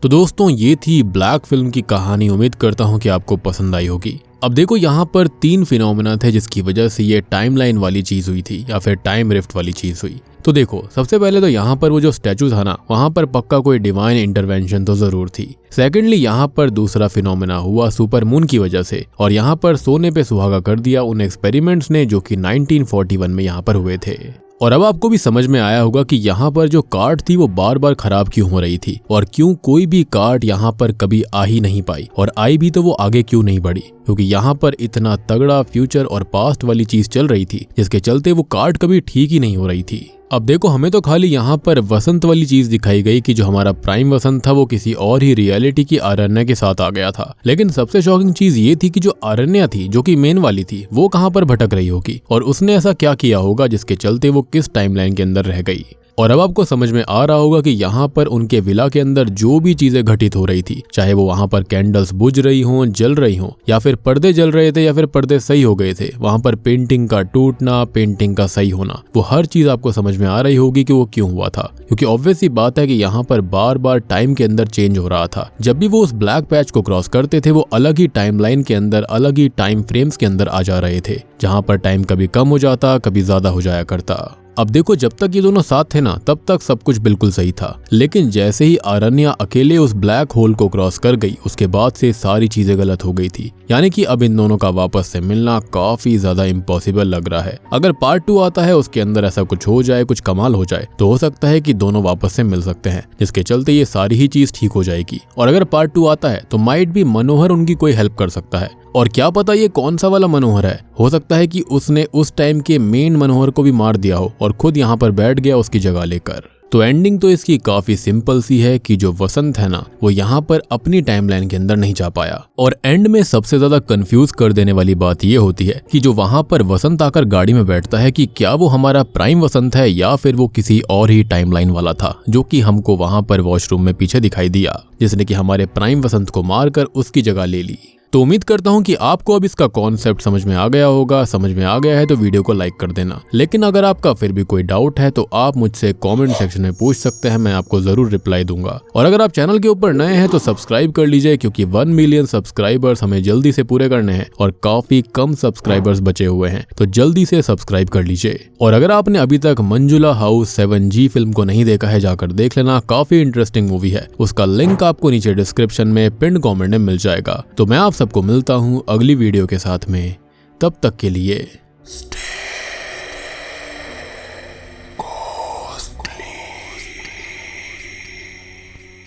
तो दोस्तों ये थी ब्लैक फिल्म की कहानी। उम्मीद करता हूँ कि आपको पसंद आई होगी। अब देखो यहाँ पर 3 फिनोमेना थे जिसकी वजह से ये टाइमलाइन वाली चीज हुई थी या फिर टाइम रिफ्ट वाली चीज हुई। तो देखो सबसे पहले तो यहाँ पर वो जो स्टैचू था ना, वहाँ पर पक्का कोई डिवाइन इंटरवेंशन तो जरूर थी। सेकेंडली यहाँ पर दूसरा फिनोमेना हुआ सुपर मून की वजह से, और यहाँ पर सोने पे सुहागा कर दिया उन एक्सपेरिमेंट्स ने जो कि 1941 में यहाँ पर हुए थे। और अब आपको भी समझ में आया होगा कि यहाँ पर जो कार्ड थी वो बार बार खराब क्यों हो रही थी, और क्यों कोई भी कार्ड यहाँ पर कभी आ ही नहीं पाई, और आई भी तो वो आगे क्यों नहीं बढ़ी, क्योंकि यहाँ पर इतना तगड़ा फ्यूचर और पास्ट वाली चीज चल रही थी जिसके चलते वो कार्ड कभी ठीक ही नहीं हो रही थी। अब देखो हमें तो खाली यहाँ पर वसंत वाली चीज दिखाई गई कि जो हमारा प्राइम वसंत था वो किसी और ही रियलिटी की अरण्या के साथ आ गया था। लेकिन सबसे शॉकिंग चीज ये थी कि जो अरण्या थी, जो कि मेन वाली थी, वो कहाँ पर भटक रही होगी और उसने ऐसा क्या किया होगा जिसके चलते वो किस टाइमलाइन के अंदर रह गई। और अब आपको समझ में आ रहा होगा कि यहाँ पर उनके विला के अंदर जो भी चीजें घटित हो रही थी, चाहे वो वहाँ पर कैंडल्स बुझ रही हों, जल रही हों, या फिर पर्दे जल रहे थे या फिर पर्दे सही हो गए थे, वहाँ पर पेंटिंग का टूटना, पेंटिंग का सही होना, वो हर चीज आपको समझ में आ रही होगी कि वो क्यों हुआ था। क्योंकि ऑब्वियस सी बात है कि यहाँ पर बार बार टाइम के अंदर चेंज हो रहा था। जब भी वो उस ब्लैक पैच को क्रॉस करते थे वो अलग ही टाइमलाइन के अंदर, अलग ही टाइम फ्रेम्स के अंदर आ जा रहे थे, जहाँ पर टाइम कभी कम हो जाता, कभी ज्यादा हो जाया करता। अब देखो जब तक ये दोनों साथ थे ना, तब तक सब कुछ बिल्कुल सही था। लेकिन जैसे ही अरण्या अकेले उस ब्लैक होल को क्रॉस कर गई, उसके बाद से सारी चीजें गलत हो गई थी। यानी कि अब इन दोनों का वापस से मिलना काफी ज्यादा इम्पॉसिबल लग रहा है। अगर पार्ट 2 आता है, उसके अंदर ऐसा कुछ हो जाए, कुछ कमाल हो जाए, तो हो सकता है कि दोनों वापस से मिल सकते हैं, जिसके चलते ये सारी ही चीज ठीक हो जाएगी। और अगर पार्ट 2 आता है तो माइट भी मनोहर उनकी कोई हेल्प कर सकता है। और क्या पता ये कौन सा वाला मनोहर है, हो सकता है कि उसने उस टाइम के मेन मनोहर को भी मार दिया हो और खुद यहाँ पर बैठ गया उसकी जगह लेकर। तो एंडिंग तो इसकी काफी सिंपल सी है कि जो वसंत है ना, वो यहाँ पर अपनी टाइमलाइन के अंदर नहीं जा पाया। और एंड में सबसे ज्यादा कंफ्यूज कर देने वाली बात ये होती है कि जो वहां पर वसंत आकर गाड़ी में बैठता है, कि क्या वो हमारा प्राइम वसंत है या फिर वो किसी और ही टाइमलाइन वाला था, जो कि हमको वहां पर वॉशरूम में पीछे दिखाई दिया, जिसने कि हमारे प्राइम वसंत को मारकर उसकी जगह ले ली। तो उम्मीद करता हूं कि आपको अब इसका कॉन्सेप्ट समझ में आ गया होगा। समझ में आ गया है तो वीडियो को लाइक कर देना। लेकिन अगर आपका फिर भी कोई डाउट है तो आप मुझसे कमेंट सेक्शन में पूछ सकते हैं, मैं आपको जरूर रिप्लाई दूंगा। और अगर आप चैनल के ऊपर नए हैं तो सब्सक्राइब कर लीजिए, क्योंकि 1 मिलियन सब्सक्राइबर्स हमें जल्दी से पूरे करने हैं और काफी कम सब्सक्राइबर्स बचे हुए हैं, तो जल्दी से सब्सक्राइब कर लीजिए। और अगर आपने अभी तक मंजुला हाउस 7G फिल्म को नहीं देखा है, जाकर देख लेना, काफी इंटरेस्टिंग मूवी है। उसका लिंक आपको नीचे डिस्क्रिप्शन में पिन कमेंट में मिल जाएगा। तो मैं आप सबको मिलता हूं अगली वीडियो के साथ में, तब तक के लिए